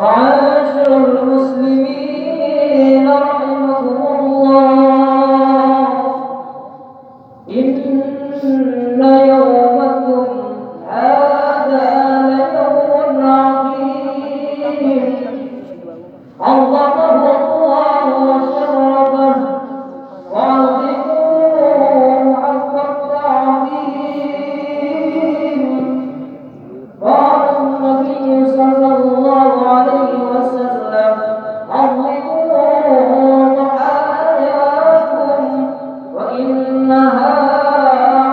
معاشر المسلمين رحمكم الله، إن يومكم هذا ليوم عظيم عظمه الله وشرفه وعظموه حق التعظيم. قال النبي صلى الله عليه وسلم: عظموا ضحاياكم وإنها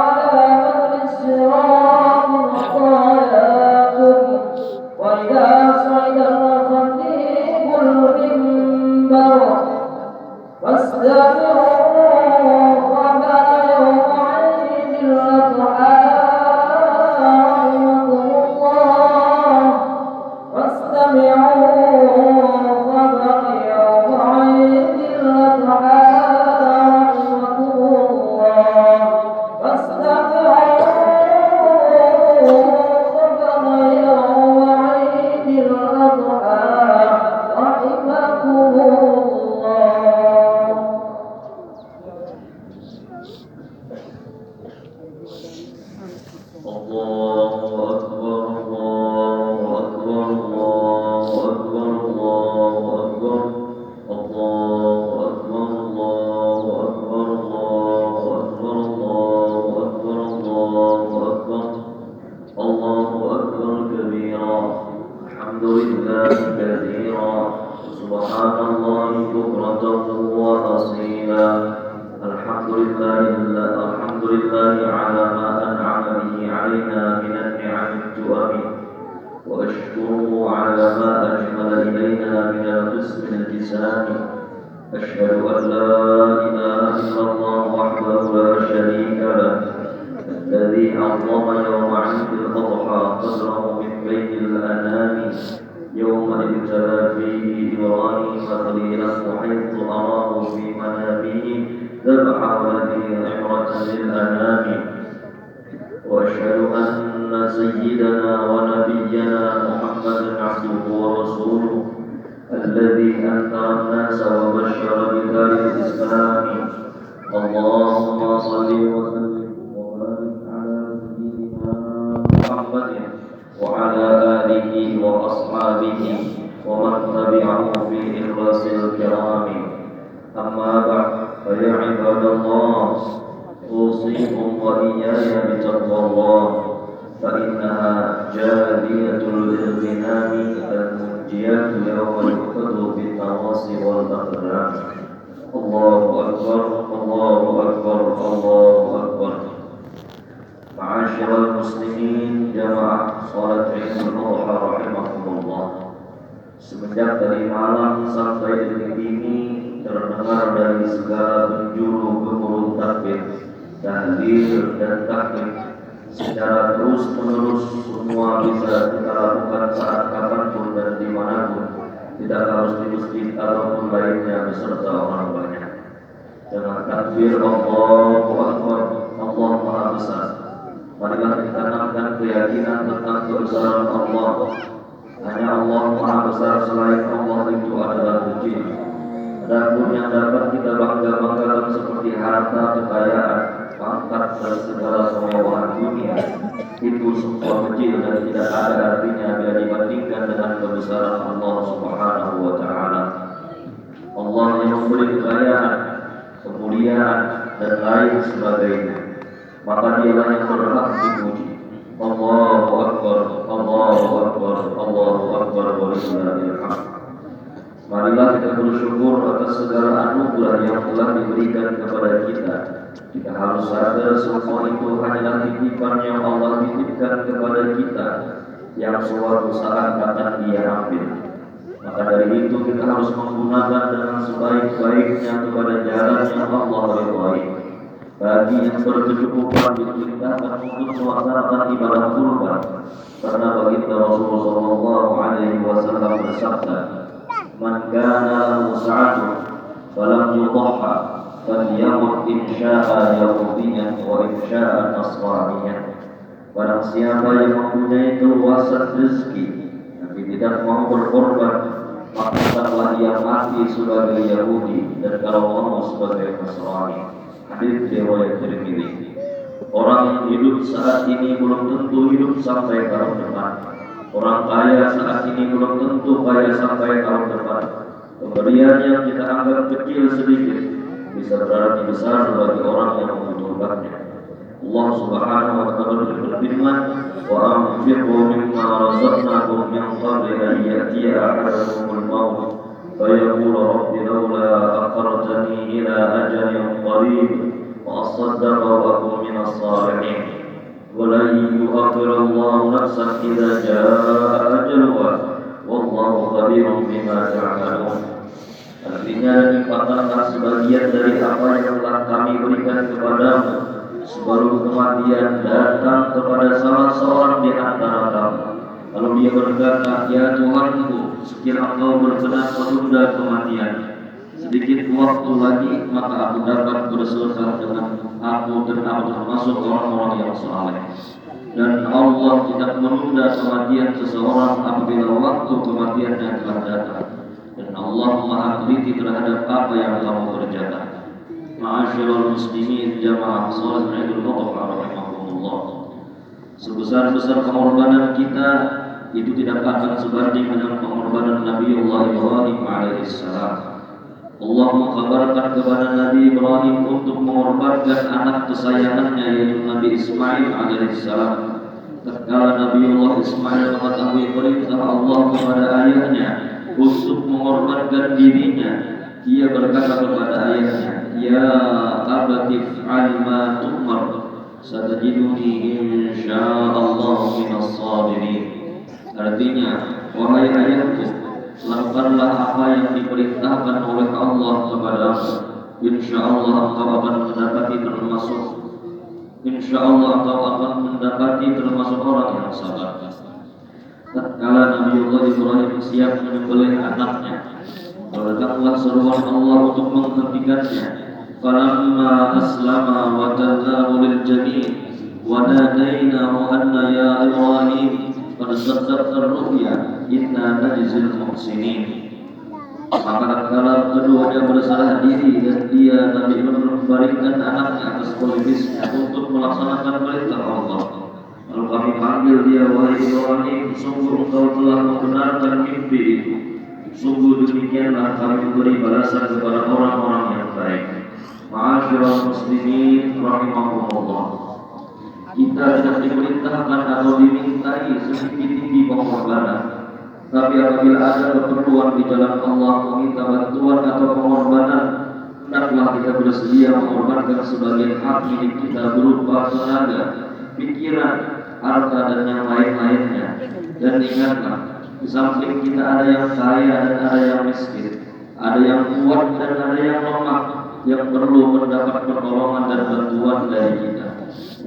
على مر الصراط خطاياكم، وإذا صعد الخطيب المنبر فاستمعوا خبر يوم عيد الأضحى رحمكم الله، واستمعوا خبر يوم عيد الأضحى رحمكم الله، واستمعوا خبر يوم عيد الأضحى رحمكم الله. الله أكبر الله أكبر الله أكبر الله أكبر الله أكبر الله أكبر الله أكبر الله أكبر الله أكبر الله أكبر كبيرا الحمد لله كثيرا سبحان الله بكرة وأصيلا الحمد لله على ما أنعم به علينا من النعم التؤم وأشكره على ما أجمل إلينا من القسم الجسام. أشهد أن لا إله إلا الله وحده لا شريك له الذي عظم يوم عيد الأضحى قدره من بين الأنام يوم ابتلى فيه إبراهيم خليله حيث أراه في منامه ذبح ولده عبرة للأنام. وأشهد أن سيدنا ونبينا محمدا عبده ورسوله الذي أنذر الناس وبشر بدار الإسلام. اللهم صل وسلم وبارك على سيدنا محمد وعلى آله وأصحابه ومن تبعه في إخلاص الكرام. أما بعد فيا عباد الله أوصيكم وإياي بتقوى الله فإنها جالية الاغتنام المنجيات يوم يؤخذ بالتواصي والأقدام. الله أكبر الله أكبر الله أكبر. معاشر المسلمين جماعة صلاة عيد الأضحى رحمكمullah. Semenjak dari malam sampai detik ini terdengar dari segala penjuru gemuruh takbir, tahlil dan tahmid secara terus menerus. Semua bisa kita lakukan saat kapanpun dan dimanapun, tidak harus di masjid ataupun lainnya beserta orang banyak. Dengan takbir Allahu Akbar, Allah Maha Besar, marilah kita tanamkan keyakinan tentang kebesaran Allah. Hanya Allah Maha Besar, selain Allah itu adalah kecil. Adapun yang dapat kita bangga-banggakan seperti harta, kekayaan, pangkat dan segala kemewahan dunia, itu semua kecil dan tidak ada artinya bila dibandingkan dengan kebesaran Allah Subhanahu wa Ta'ala. Allah yang memberi kekayaan, kemuliaan dan lain sebagainya, maka dialah yang berhak dipuji. Allahu Akbar, Allahu Akbar, Allahu Akbar walillahil hamd. Marilah kita bersyukur atas segala anugerah yang telah diberikan kepada kita. Kita harus sadar semua itu hanyalah titipan yang Allah titipkan kepada kita, yang suatu saat akan Dia ambil. Maka dari itu kita harus menggunakan dengan sebaik-baiknya kepada jalan yang Allah ridhai. Bagi yang berkecukupan diperintahkan untuk melaksanakan ibadah kurban, karena baginda Rasulullah sallallahu alaihi wasallam bersabda, "Man kana lahu sa'atun falam yudhha falyamut in syaa'a yahudiyyan wa in syaa'a nasraniyyan." Barang siapa yang mempunyai keluasan rezeki tapi tidak mau berkorban, mati sebagai Yahudi dan kalau mau sebagai Nasrani. Hadis riwayat Tirmidzi. Orang yang hidup saat ini belum tentu hidup sampai tahun depan. Orang kaya saat ini belum tentu kaya sampai tahun depan. Pemberian yang kita anggap kecil sedikit bisa berarti besar bagi orang yang membutuhkannya. Allah Subhanahu wa taala berfirman, "Wa anfiqu mimma razaqnakum min qabli an ya'tiya ahadakumul maut fa yaqulu rabbi laula akhartani ila ajalin qarib wa asaddaqa wa akun minas salihin wa la yu'akhiru nafsan idza jaa'a ajaluha wallahu khabirun bima ta'malun." Artinya dipatahkan sebagian dari apa yang telah kami berikan kepadamu sebelum kematian datang kepada salah seorang di antara kamu. Lalu dia berkata, "Ya Tuhanku, sekiranya Engkau berkenan menunda kematian sedikit waktu lagi, maka aku dapat berserta dengan aku dan aku termasuk orang-orang yang saleh." Dan Allah tidak menunda kematian seseorang apabila waktu kematiannya telah datang. Dan Allah Maha teliti terhadap apa yang kamu kerjakan. Ma'asyiral muslimin jamaah salat Idul Adha rahimahumullah. Sebesar-besar pengorbanan kita itu tidak akan sebanding dengan pengorbanan Nabiullah Ibrahim alaihissalam. Allah mengkabarkan kepada Nabi Ibrahim untuk mengorbankan anak kesayangannya yaitu Nabi Ismail alaihissalam. Tatkala Nabiullah Ismail mengetahui perintah Allah kepada ayahnya untuk mengorbankan dirinya, ia berkata kepada ayahnya, "Ya abati fa'al ma tu'mar, satajiduni insyaallah minas sabirin." Artinya, wahai ayahku, lakukanlah apa yang diperintahkan oleh Allah kepadamu. Insyaallah engkau akan mendapati termasuk orang yang sabar. Tatkala Nabiullah Ibrahim siap menyembelih anaknya, datanglah seruan Allah untuk menghentikannya. Falamma aslama wa tallahu lil jabin wa nadainahu anna ya Ibrahim qad saddaqta ar-ru'ya inna najzil muhsinin. Maka tatkala keduanya berserah diri dan dia Nabi membaringkan anaknya atas pelipisnya untuk melaksanakan perintah Allah, lalu kami panggil dia, "Wahai Ibrahim, sungguh engkau telah membenarkan mimpi itu. Sungguh demikianlah kami beri balasan kepada orang-orang yang baik." Ma'asyiral muslimin rahimahumullah. Kita tidak diperintahkan atau dimintai sedikit tinggi pengorbanan, tapi apabila ada keperluan di jalan Allah meminta bantuan atau pengorbanan, hendaklah kita bersedia mengorbankan sebagian hak milik kita berupa tenaga, pikiran, harta dan yang lain-lainnya. Dan ingatlah, di samping kita ada yang kaya dan ada yang miskin, ada yang kuat dan ada yang lemah, yang perlu mendapat pertolongan dan bantuan dari kita.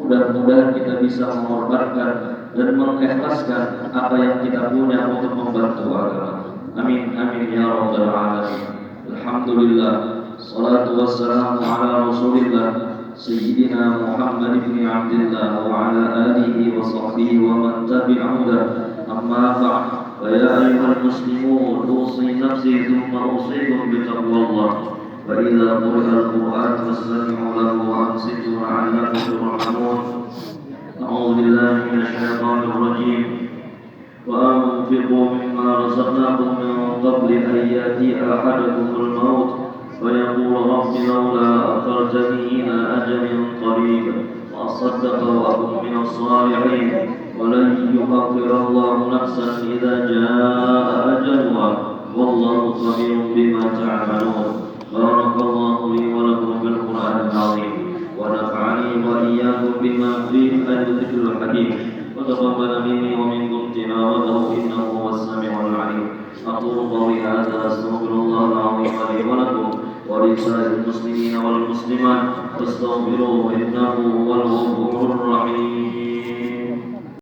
Mudah-mudahan kita bisa mengorbankan dan mengikhlaskan apa yang kita punya untuk membantu agama. Amin amin ya rabbal alamin. Alhamdulillah, salatu wassalamu ala Rasulillah Sayyidina Muhammad ibn Abdullah wa ala alihi wa sahbihi wa man tabi'ahu. Amma ba'd. فيا أيها المسلمون أوصي نفسي ثم أوصيكم بتقوى الله. فإذا قرئ القرآن فاستمعوا له وأنصتوا لعلكم ترحمون. أعوذ بالله من الشيطان الرجيم. وأنفقوا مما رزقناكم من قبل أن يأتي أحدكم الموت فيقول رب لولا أخرتني إلى أجل قريب وأصدق وأكن من الصالحين ولن يؤخر الله نفسا إذا جاء أجلها والله خبير بما تعملون. بارك الله لي ولكم بالقرآن العظيم ونفعني وإياكم بما فيه من الذكر الحكيم وتقبل مني ومنكم تلاوته إنه هو السميع العليم. أقول قولي هذا أستغفر الله العظيم لي ولكم ولسائر المسلمين والمسلمات فاستغفروه إنه هو الغفور الرحيم.